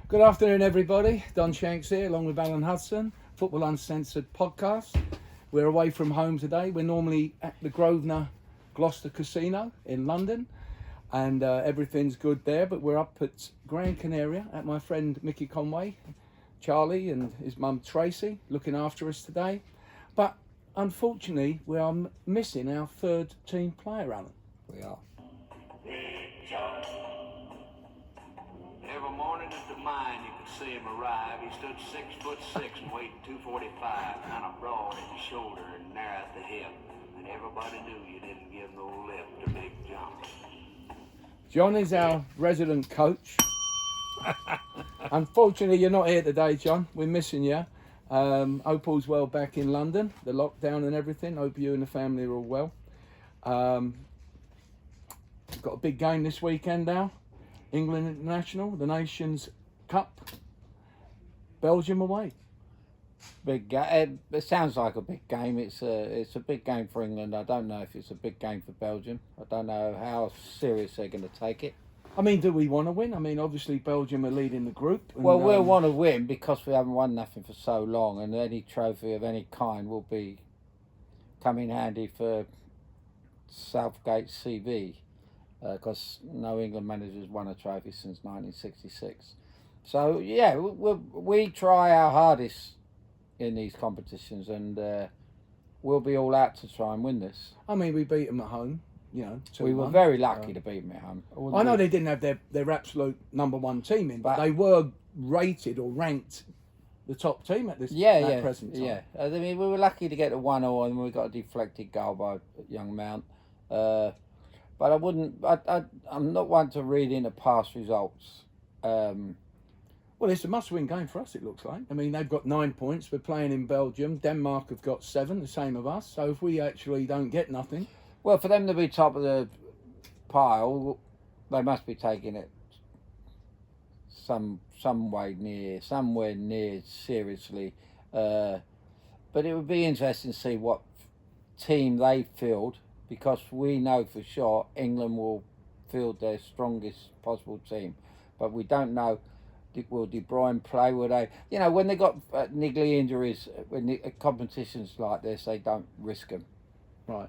Good afternoon, everybody. Don Shanks here, along with Alan Hudson, Football Uncensored Podcast. We're away from home today. We're normally at the Grosvenor Gloucester Casino in London, and everything's good there. But we're up at Gran Canaria at my friend Mickey Conway, Charlie, and his mum Tracy, looking after us today. But unfortunately, we are missing our third team player, Alan. We are. Every morning at the mine, you could see him arrive. He stood 6'6" and weighed 245, kind of broad at the shoulder and narrow at the hip. And everybody knew you didn't give no lip to Big John. John is our resident coach. Unfortunately, you're not here today, John. We're missing you. Hope all's well back in London, the lockdown and everything. Hope you and the family are all well. We've got a big game this weekend now. England International, the Nations Cup, Belgium away. Big game. It sounds like a big game. It's a big game for England. I don't know if it's a big game for Belgium. I don't know how serious they're going to take it. I mean, do we want to win? I mean, obviously Belgium are leading the group. And, well, we'll want to win because we haven't won nothing for so long, and any trophy of any kind will come in handy for Southgate's CV. Because no England manager's won a trophy since 1966. So, yeah, we try our hardest in these competitions, and we'll be all out to try and win this. I mean, we beat them at home, you know. 2-1. We were very lucky to beat them at home. I know they didn't have their absolute number one team in, but they were rated or ranked the top team at this present time. Yeah, I mean, we were lucky to get a 1-0 and we got a deflected goal by young Mount. But I wouldn't. I'm not one to read into past results. Well, it's a must-win game for us. It looks like. I mean, they've got 9 points. We're playing in Belgium. Denmark have got 7, the same of us. So if we actually don't get nothing, well, for them to be top of the pile, they must be taking it somewhere near seriously. But it would be interesting to see what team they field. Because we know for sure England will field their strongest possible team. But we don't know, will De Bruyne play? Will they? You know, when they got niggly injuries, when competitions like this, they don't risk them. Right.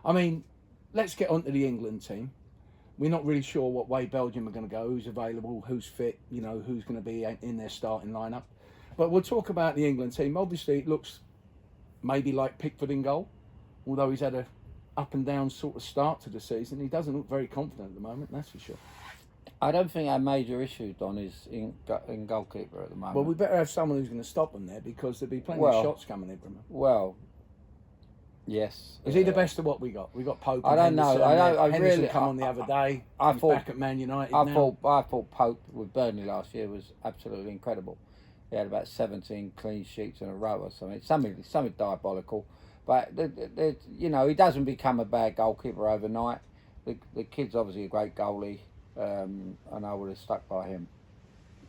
I mean, let's get on to the England team. We're not really sure what way Belgium are going to go, who's available, who's fit, you know, who's going to be in their starting lineup. But we'll talk about the England team. Obviously, it looks maybe like Pickford in goal, although he's had a up and down sort of start to the season. He doesn't look very confident at the moment, that's for sure. I don't think our major issue, Don, is in goalkeeper at the moment. Well, we better have someone who's going to stop them there because there'll be plenty of shots coming in from him. Well, yes. Is he the best of what we got? We got Pope. I don't know. Henderson really come on the other day. I thought back at Man United. I thought Pope with Burnley last year was absolutely incredible. He had about 17 clean sheets in a row or something. Something diabolical. But, you know, he doesn't become a bad goalkeeper overnight. The kid's obviously a great goalie, and I would have stuck by him.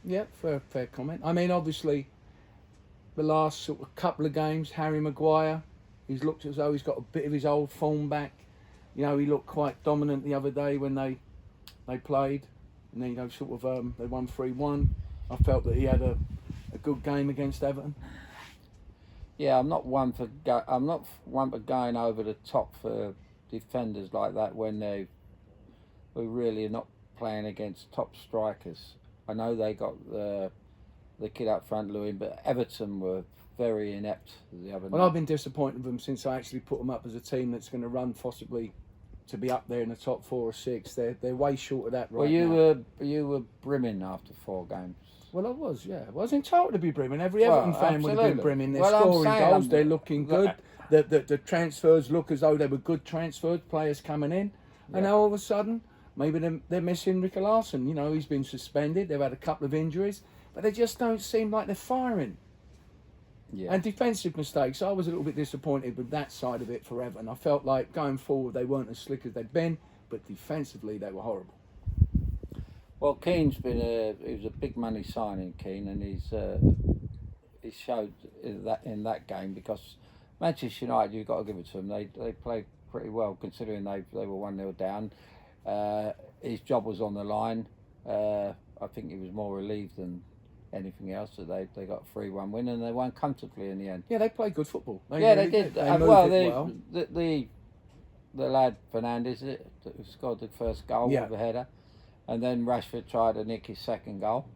Yeah, fair comment. I mean, obviously, the last sort of couple of games, Harry Maguire, he's looked as though he's got a bit of his old form back. You know, he looked quite dominant the other day when they played. And then, you know, sort of, they won 3-1. I felt that he had a good game against Everton. Yeah, I'm not one for going over the top for defenders like that when we really are not playing against top strikers. I know they got the kid up front, Lewin, but Everton were very inept the other night. Well, I've been disappointed with them since I actually put them up as a team that's going to run possibly to be up there in the top 4 or 6. They're way short of that right now. You were brimming after 4 games. Well, I was, yeah. I was entitled to be brimming. Every Everton fan would have been brimming. They're scoring goals. They're looking good. The transfers look as though they were good transfers, players coming in. Yeah. And now all of a sudden, maybe they're missing Ricky Larsson. You know, he's been suspended. They've had a couple of injuries. But they just don't seem like they're firing. Yeah. And defensive mistakes. I was a little bit disappointed with that side of it for Everton. I felt like going forward they weren't as slick as they'd been. But defensively, they were horrible. Well, Keane's he was a big money signing, Keane, and he showed in that game because Manchester United, you've got to give it to them. They played pretty well considering they were 1-0 down. His job was on the line. I think he was more relieved than anything else. So they got a 3-1 win and they won comfortably in the end. Yeah, they played good football. They did. They moved it well. The lad Fernandes who scored the first goal with a header, and then Rashford tried to nick his second goal.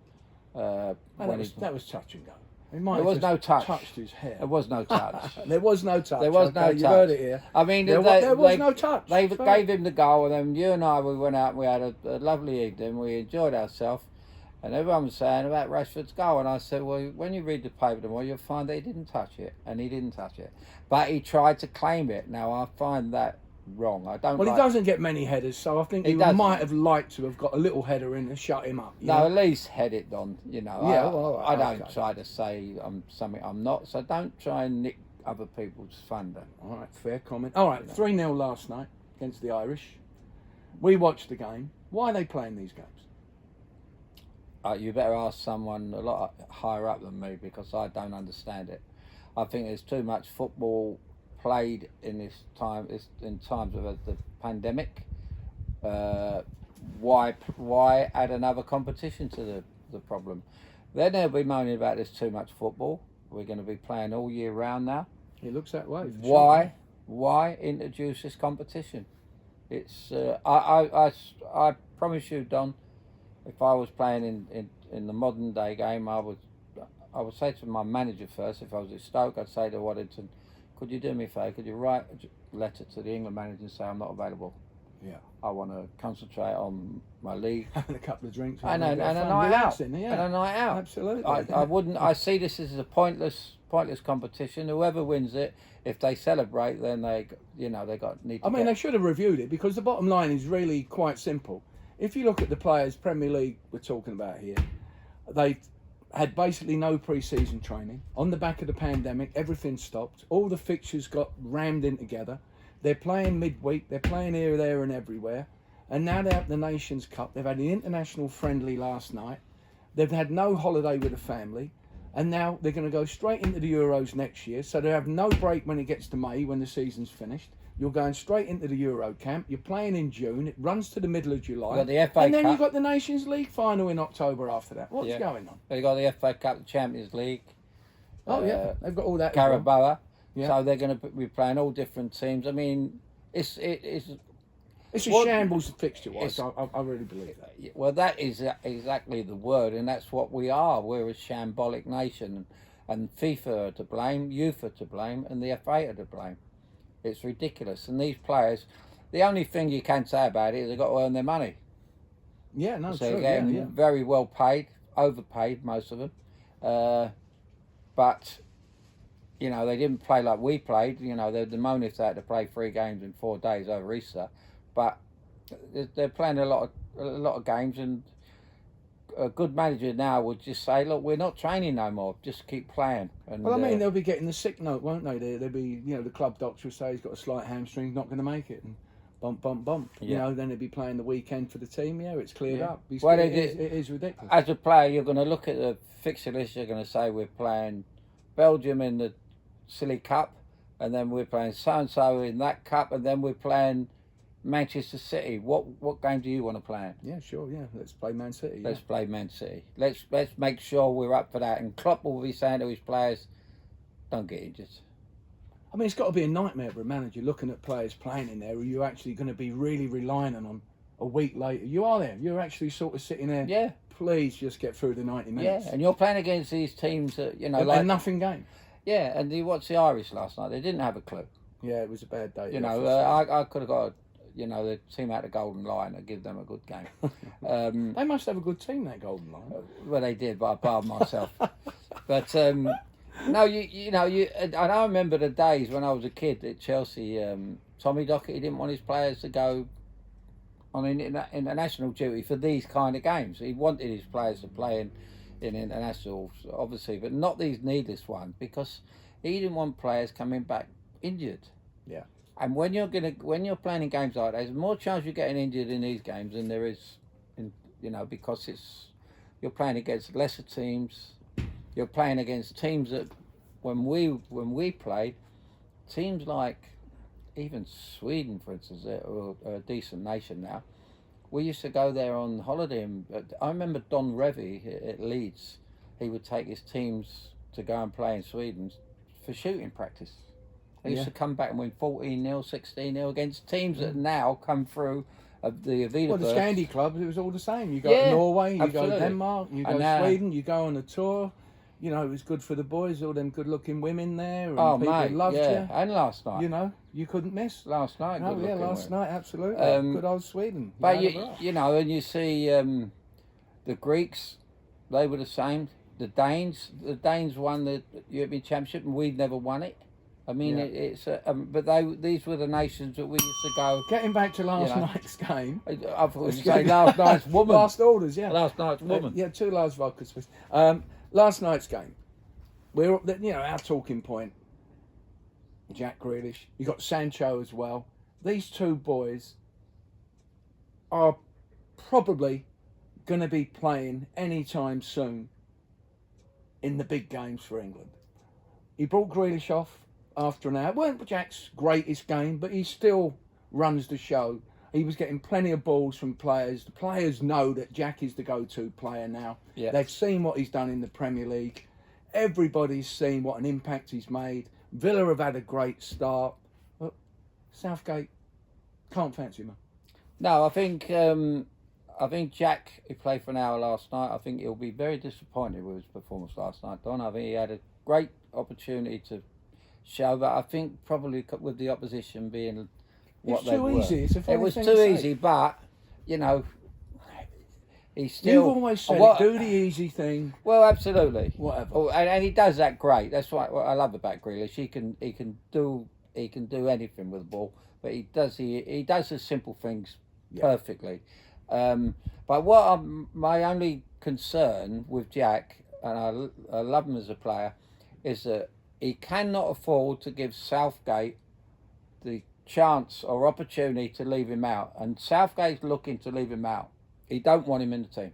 That was touch and go. There was no touch. Touched his hair. There was no touch. There was no touch. There was no touch. You heard it here. I mean, there was no touch. They gave him the goal, and then you and I, we went out and we had a lovely evening. We enjoyed ourselves, and everyone was saying about Rashford's goal. And I said, well, when you read the paper tomorrow, you'll find that he didn't touch it, and he didn't touch it. But he tried to claim it. Now, I find that wrong. I don't. Well, he doesn't get many headers, so I think he might have liked to have got a little header in to shut him up. No, at least head it on. You know. Yeah, I don't try to say I'm something I'm not. So don't try and nick other people's thunder. All right, fair comment. All right, 3-0 last night against the Irish. We watched the game. Why are they playing these games? You better ask someone a lot higher up than me, because I don't understand it. I think there's too much football played in this time, in times of the pandemic. Why add another competition to the problem? Then they'll be moaning about there's too much football. We're going to be playing all year round now. It looks that way. Why introduce this competition? It's I promise you, Don, if I was playing in the modern day game, I would say to my manager first. If I was at Stoke, I'd say to Waddington, could you do me a favour? Could you write a letter to the England manager and say I'm not available? Yeah. I want to concentrate on my league. Having a couple of drinks. And a night out. And a night out. Absolutely. I wouldn't. I see this as a pointless competition. Whoever wins it, if they celebrate, then they need to. They should have reviewed it, because the bottom line is really quite simple. If you look at the players, Premier League we're talking about here, they had basically no pre-season training. On the back of the pandemic, everything stopped. All the fixtures got rammed in together. They're playing midweek. They're playing here, there and everywhere. And now they're at the Nations Cup. They've had an international friendly last night. They've had no holiday with the family. And now they're going to go straight into the Euros next year. So they have no break when it gets to May, when the season's finished. You're going straight into the Euro camp. You're playing in June. It runs to the middle of July. Got the FA and then Cup. You've got the Nations League final in October after that. What's going on? They've got the FA Cup, the Champions League. They've got all that. Carabao. Yeah. So they're going to be playing all different teams. I mean, it's a shambles fixture-wise. I really believe that. Well, that is exactly the word, and that's what we are. We're a shambolic nation, and FIFA are to blame, UEFA are to blame, and the FA are to blame. It's ridiculous. And these players, the only thing you can say about it is they've got to earn their money. Yeah, no, so true. They're getting very well paid, overpaid, most of them. But, they didn't play like we played. The moanists had to play 3 games in 4 days over Easter. But they're playing a lot of games, and a good manager now would just say, look, we're not training no more, just keep playing. And, they'll be getting the sick note, won't they? They'll be, the club doctor will say he's got a slight hamstring, not going to make it, and bump. Yeah. Then they'll be playing the weekend for the team. Yeah, it's cleared up. It is ridiculous. As a player, you're going to look at the fixture list, you're going to say we're playing Belgium in the Silly Cup, and then we're playing so-and-so in that cup, and then we're playing Manchester City. What game do you want to play in? Yeah, sure. Yeah, let's play Man City. Let's play Man City. Let's make sure we're up for that. And Klopp will be saying to his players, "Don't get injured." It's got to be a nightmare for a manager looking at players playing in there who you're actually going to be really relying on a week later. You are there. You're actually sort of sitting there. Yeah. Please just get through the 90 minutes. Yeah, and you're playing against these teams that a nothing game. Yeah, and you watched the Irish last night. They didn't have a clue. Yeah, it was a bad day. I could have got. The team out the Golden Line and give them a good game. They must have a good team, that Golden Line. Well, they did, but I pardon myself. But no, and I remember the days when I was a kid at Chelsea. Tommy Docherty didn't want his players to go on international duty for these kind of games. He wanted his players to play in internationals, obviously, but not these needless ones, because he didn't want players coming back injured. Yeah. And when you're playing in games like that, there's more chance you're getting injured in these games than there is because you're playing against lesser teams. You're playing against teams that when we played, teams like even Sweden, for instance, are a decent nation now. We used to go there on holiday, and I remember Don Revie at Leeds. he would take his teams to go and play in Sweden for shooting practice. He used to come back and win 14-0, 16-0 against teams that now come through the Avida. Well, the Scandi clubs, it was all the same. You go to Norway, you go to Denmark, you go to Sweden, you go on a tour. You know, it was good for the boys, all them good-looking women there, and people loved you. And last night. You know, you couldn't miss. Last night, last night, absolutely. Good old Sweden. But, you know, and you see the Greeks, they were the same. The Danes won the European Championship, and we'd never won it. I mean, but these were the nations that we used to go. Getting back to last night's game. I thought you say last night's woman. Last orders, yeah. Last night's woman. 2 large vodka Swiss. Last night's game. We're our talking point. Jack Grealish. You got Sancho as well. These two boys are probably going to be playing anytime soon in the big games for England. He brought Grealish off after an hour. It weren't Jack's greatest game, but he still runs the show. He was getting plenty of balls from players. The players know that Jack is the go-to player now. Yeah. They've seen what he's done in the Premier League. Everybody's seen what an impact he's made. Villa have had a great start. But Southgate can't fancy him. No, I think Jack, who played for an hour last night, I think he'll be very disappointed with his performance last night, Don. I think he had a great opportunity to show, but I think probably with the opposition being what they were. It was too easy, but, you know, he's still... You've always said do the easy thing. Well, absolutely. Whatever. Oh, and he does that great. That's what I love about Grealish. He can do anything with the ball, but he does the simple things perfectly. But my only concern with Jack, and I love him as a player, is that he cannot afford to give Southgate the chance or opportunity to leave him out, and Southgate's looking to leave him out. He don't want him in the team.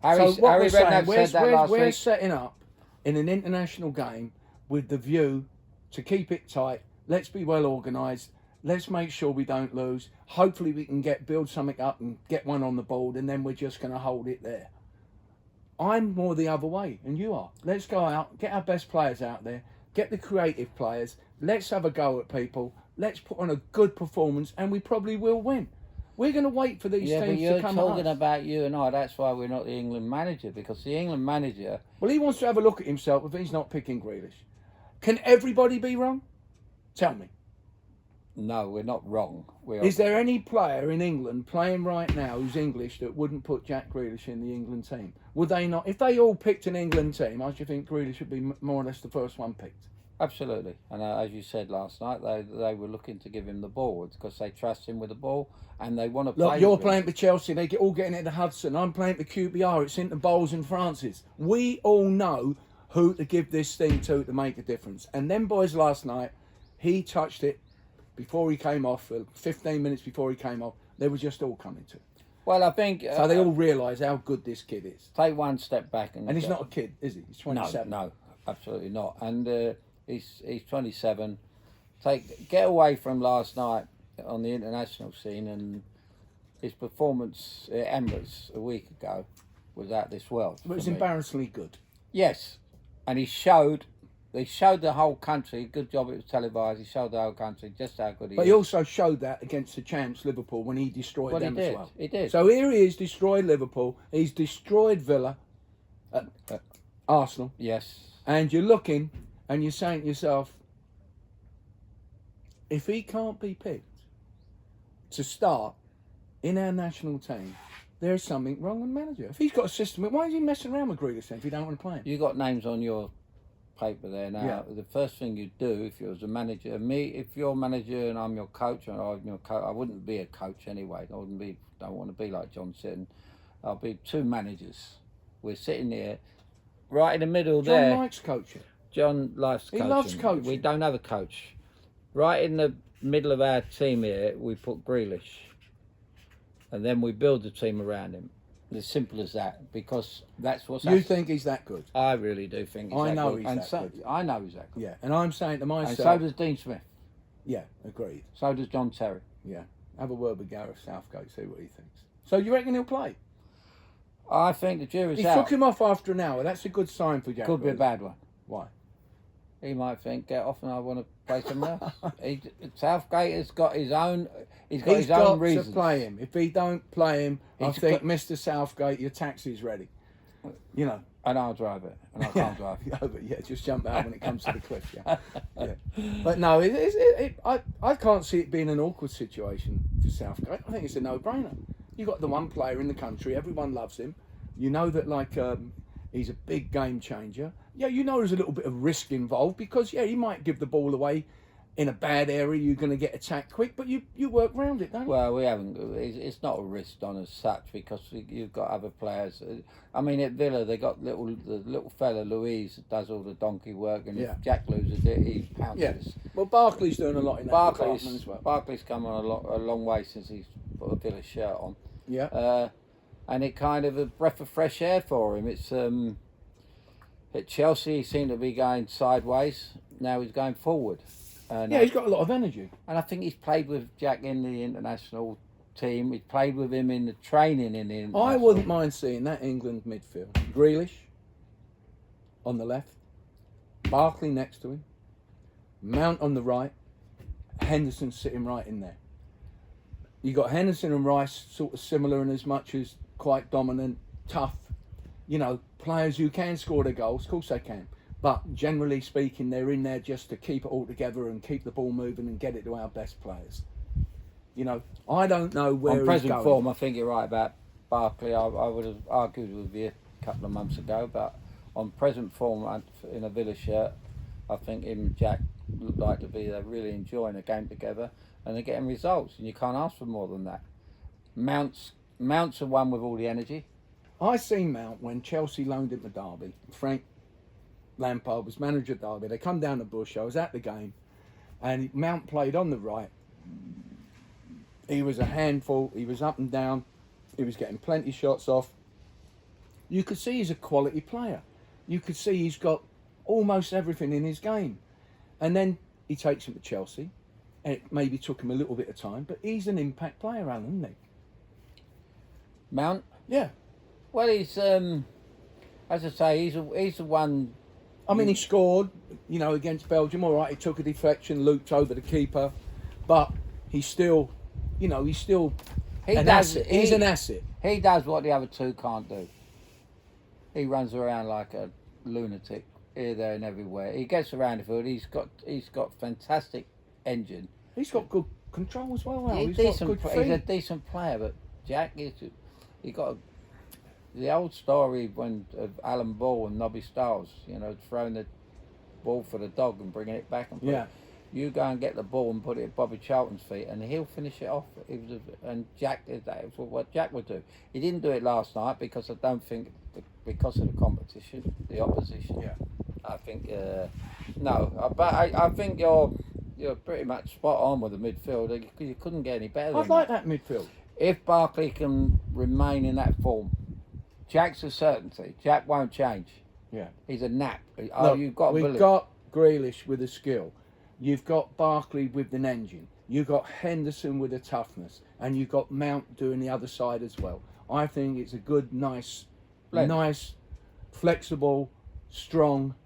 Harry Redknapp said that last week. We're setting up in an international game with the view to keep it tight. Let's be well organised. Let's make sure we don't lose. Hopefully we can build something up and get one on the board, and then we're just going to hold it there. I'm more the other way, and you are. Let's go out, get our best players out there, get the creative players. Let's have a go at people. Let's put on a good performance, and we probably will win. We're going to wait for these teams to come. Yeah, but you're talking about you and I. That's why we're not the England manager, because the England manager... Well, he wants to have a look at himself if he's not picking Grealish. Can everybody be wrong? Tell me. No, we're not wrong. Is there any player in England playing right now who's English that wouldn't put Jack Grealish in the England team? Would they not? If they all picked an England team, I should think Grealish would be more or less the first one picked. Absolutely. And as you said last night, they were looking to give him the ball because they trust him with the ball and they want to play. Look, you're playing for Chelsea, they all getting into Hudson. I'm playing for QPR, it's into Bowles and Francis. We all know who to give this thing to make a difference. And them boys last night, he touched it before he came off, 15 minutes before he came off, they were just all coming to. Well, I think... so they all realise how good this kid is. Take one step back. And he's not a kid, is he? He's 27. No, absolutely not. And he's 27. Get away from last night on the international scene, and his performance at Emirates a week ago was out this world. It was embarrassingly good. Yes. And he showed the whole country, good job it was televised, he showed the whole country just how good he is. But he also showed that against the champs, Liverpool, when he destroyed them as well. He did. So here he is, destroyed Liverpool, he's destroyed Villa, Arsenal. Yes. And you're looking and you're saying to yourself, if he can't be picked to start in our national team, there's something wrong with the manager. If he's got a system, why is he messing around with Grealish then if he don't want to play him? You got names on your paper there now. Yeah. The first thing you do if you're a manager, if you're a manager and I'm your coach, and I'm your coach, I wouldn't be a coach anyway. Don't want to be like John Sitton. I'll be two managers. We're sitting here right in the middle there. John likes coaching. John likes coaching. He loves coaching. We don't have a coach. Right in the middle of our team here, we put Grealish, and then we build the team around him. As simple as that, because that's what's... You think he's that good? I really do think he's that good. I know he's that good. Yeah, and I'm saying to myself... And so does Dean Smith. Yeah, agreed. So does John Terry. Yeah. Have a word with Gareth Southgate, see what he thinks. So you reckon he'll play? I think the jury's He out. took him off after an hour. That's a good sign for Jack. Could be a bad one. Why? He might think, get off and I want to play somewhere else. Southgate has got his own. He's got his own reasons to play him. If he don't play him, I think, Mr. Southgate, your taxi's ready. You know. And I'll drive it, and I can't drive. Yeah, just jump out when it comes to the cliff. Yeah. But no, I can't see it being an awkward situation for Southgate. I think it's a no-brainer. You got the one player in the country, everyone loves him. You know that he's a big game changer. Yeah, you know there's a little bit of risk involved because he might give the ball away in a bad area. You're going to get attacked quick, but you work around it, don't you? Well, we haven't. It's not a risk on as such because you've got other players. I mean, at Villa they got the little fella Louise that does all the donkey work, and if Jack loses it, he pounces. Yeah. Well, Barkley's doing a lot in that department as well. Barkley's come on a long way since he's put a Villa shirt on. Yeah. And it kind of a breath of fresh air for him. It's at Chelsea he seemed to be going sideways. Now he's going forward. And, he's got a lot of energy. And I think he's played with Jack in the international team. He's played with him in the training in the international. I wouldn't mind seeing that England midfield. Grealish on the left, Barkley next to him, Mount on the right, Henderson sitting right in there. You got Henderson and Rice sort of similar in as much as quite dominant, tough, players who can score their goals. Of course they can. But generally speaking, they're in there just to keep it all together and keep the ball moving and get it to our best players. I don't know where on present he's going. form, I think you're right about Barkley. I would have argued with you a couple of months ago, but on present form in a Villa shirt, I think him and Jack look like to be really enjoying a game together and they're getting results, and you can't ask for more than that. Mount's the one with all the energy. I seen Mount when Chelsea loaned him to Derby. Frank Lampard was manager at Derby. They come down the bush. I was at the game, and Mount played on the right. He was a handful. He was up and down. He was getting plenty shots off. You could see he's a quality player. You could see he's got almost everything in his game. And then he takes him to Chelsea. And it maybe took him a little bit of time, but he's an impact player, Alan, isn't he? Mount? Yeah. Well, he's as I say, he's the one. I mean, he scored, against Belgium. All right, he took a deflection, looped over the keeper, but he's still, an asset. He's an asset. He does what the other two can't do. He runs around like a lunatic here, there, and everywhere. He gets around the field. He's got fantastic engine. He's got good control as well. He's a decent player, but Jack he got the old story of Alan Ball and Nobby Stiles, throwing the ball for the dog and bringing it back and you go and get the ball and put it at Bobby Charlton's feet and he'll finish it off. And Jack did that. It was what Jack would do. He didn't do it last night because I don't think because of the competition, the opposition. Yeah. I think no, but I think you're pretty much spot on with the midfield. You couldn't get any better. I'd like that midfield. If Barkley can remain in that form, Jack's a certainty. Jack won't change. Yeah. He's a nap. We've got Grealish with a skill. You've got Barkley with an engine. You've got Henderson with a toughness. And you've got Mount doing the other side as well. I think it's a good, nice, flexible, strong,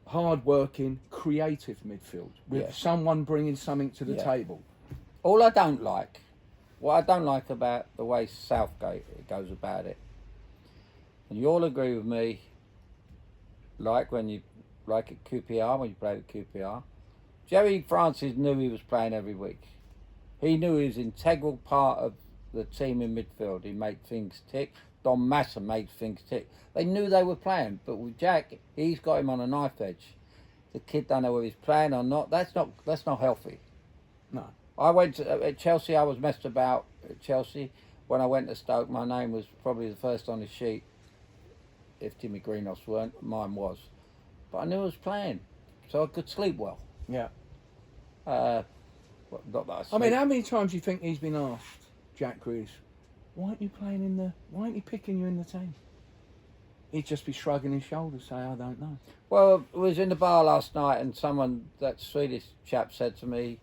hard-working, creative midfield with someone bringing something to the table. What I don't like about the way Southgate goes about it, and you all agree with me, like at QPR, when you played at QPR, Jerry Francis knew he was playing every week. He knew he was an integral part of the team in midfield. He made things tick. Don Massa made things tick. They knew they were playing, but with Jack, he's got him on a knife edge. The kid don't know whether he's playing or not. That's not healthy. No. I went at Chelsea. I was messed about at Chelsea. When I went to Stoke, my name was probably the first on the sheet. If Timmy Greenhoff's weren't, mine was. But I knew I was playing, so I could sleep well. Yeah. Not that I mean, how many times do you think he's been asked, Jack Grealish, why aren't you picking you in the team? He'd just be shrugging his shoulders, say, I don't know. Well, I was in the bar last night and that Swedish chap said to me,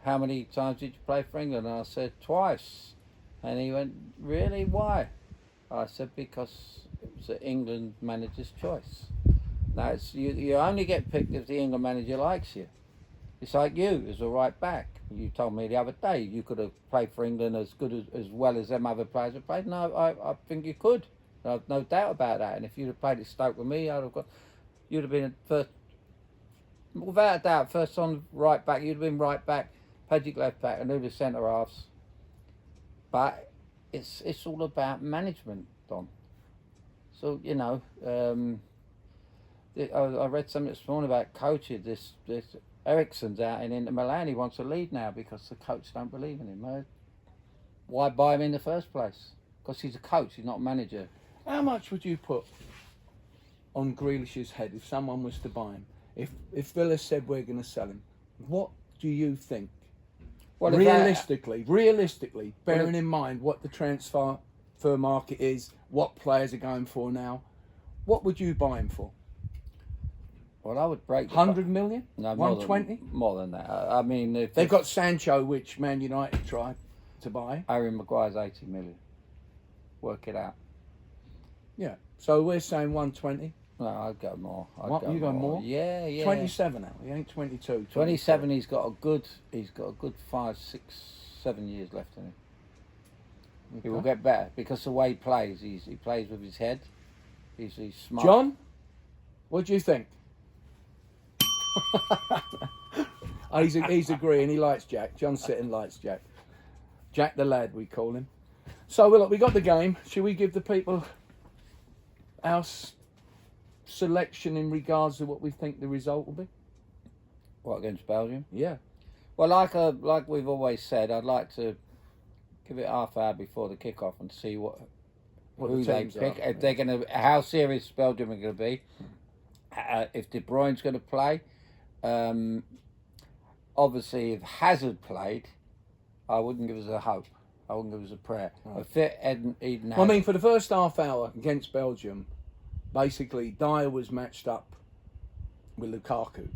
how many times did you play for England? And I said, twice. And he went, really? Why? I said because it was the England manager's choice. Now, you only get picked if the England manager likes you. It's like you as a right back. You told me the other day you could have played for England as well as them other players have played. No, I think you could. I've no doubt about that. And if you'd have played at Stoke with me, you'd have been first, without a doubt, first on right back. You'd have been right back, Pagic left back, and who the centre halves. But it's all about management, Don. So I read something this morning about coaching. This Eriksen's out in Inter Milan. He wants to leave now because the coach don't believe in him. Why buy him in the first place? Because he's a coach, he's not a manager. How much would you put on Grealish's head if someone was to buy him? If Villa said we're going to sell him, what do you think? Well, realistically, bearing in mind what the transfer market is, what players are going for now, what would you buy him for? Well, I would break 100 million? No, 120? More than that. I mean, if they've got Sancho, which Man United tried to buy. Harry Maguire's 80 million. Work it out. Yeah. So we're saying 120. No, I'd go more. You go more? Yeah. 27 now. He ain't 22. 27. He's got a good 5, 6, 7 years left in him. Okay. He will get better because the way he plays, he plays with his head. He's smart. John, what do you think? He's agreeing. He likes Jack. John Sitton likes Jack. Jack the lad, we call him. So look, we got the game. Should we give the people our selection in regards to what we think the result will be? What, against Belgium? Yeah. Well, like we've always said, I'd like to give it half hour before the kick-off and see who the they pick. If they're going to, how serious Belgium are going to be. If De Bruyne's going to play. Obviously, if Hazard played, I wouldn't give us a hope. I wouldn't give us a prayer. Right. A fit Eden Hazard. I mean, for the first half hour against Belgium, basically Dyer was matched up with Lukaku,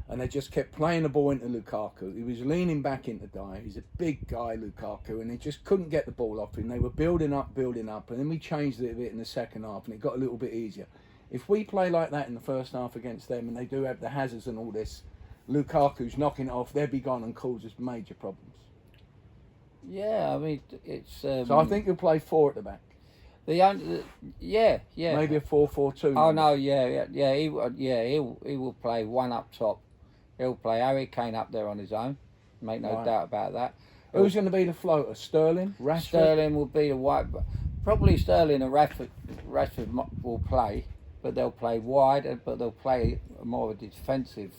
and they just kept playing the ball into Lukaku. He was leaning back into Dyer. He's a big guy, Lukaku, and they just couldn't get the ball off him. They were building up, and then we changed it a bit in the second half, and it got a little bit easier. If we play like that in the first half against them, and they do have the Hazards and all this, Lukaku's knocking it off, they'll be gone and cause us major problems. Yeah, I mean, it's... so I think you'll play 4 at the back. Yeah. Maybe a 4-4-2. Oh, no, yeah. He will play one up top. He'll play Harry Kane up there on his own. Make no doubt about that. Who's going to be the floater? Sterling? Rashford? Sterling will be the white... Probably Sterling and Rashford will play, but they'll play wide, but they'll play more of a defensive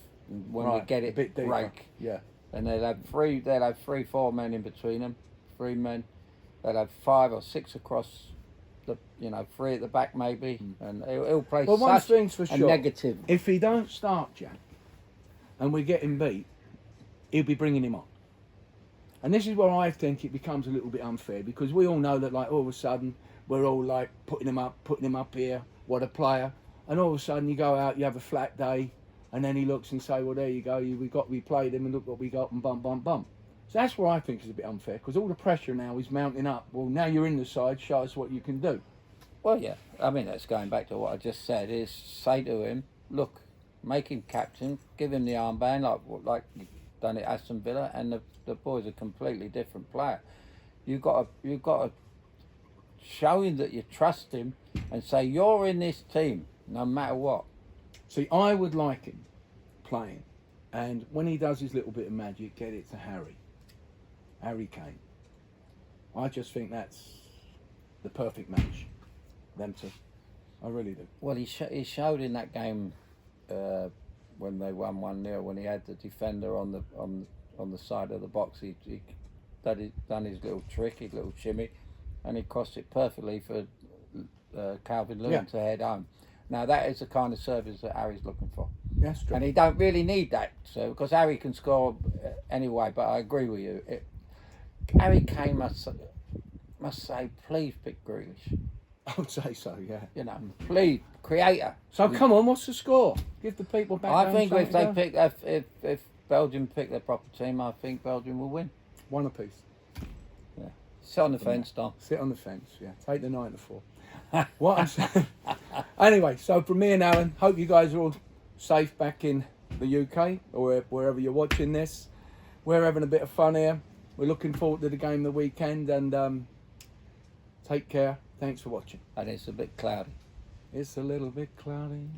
when we get it break. Yeah. And they'll have 3-4 men in between them, 3 men. They'll have 5 or 6 across the, 3 at the back maybe, and he'll play one thing's for a sure. negative. If he don't start, Jack, and we get him beat, he'll be bringing him on. And this is where I think it becomes a little bit unfair, because we all know that, like, all of a sudden we're all like putting him up here. What a player! And all of a sudden you go out, you have a flat day. And then he looks and say, well, there you go, we played him and look what we got and bump. So that's where I think is a bit unfair, because all the pressure now is mounting up. Well, now you're in the side, show us what you can do. Well, yeah, I mean, that's going back to what I just said, is say to him, look, make him captain, give him the armband, like you've done at Aston Villa, and the boy's a completely different player. You've got to show him that you trust him and say, you're in this team, no matter what. See, I would like him playing, and when he does his little bit of magic, get it to Harry Kane. I just think that's the perfect match, them two. I really do. Well, he showed in that game when they won 1-0, when he had the defender on the side of the box. He done his little trick, his little shimmy, and he crossed it perfectly for Calvert-Lewin to head home. Now that is the kind of service that Harry's looking for. That's true. And he don't really need that, so because Harry can score anyway. But I agree with you. Harry Kane must say, please pick Grealish. I would say so, yeah. Please, creator. So come on, what's the score? Give the people back. I think if Belgium pick their proper team, I think Belgium will win. 1 apiece. Yeah. Sit on the fence, Don. Sit on the fence. Yeah. Take the 9-4. What I'm saying. Anyway, so from me and Alan, hope you guys are all safe back in the UK or wherever you're watching this. We're having a bit of fun here. We're looking forward to the game of the weekend, and take care. Thanks for watching. And it's a bit cloudy. It's a little bit cloudy.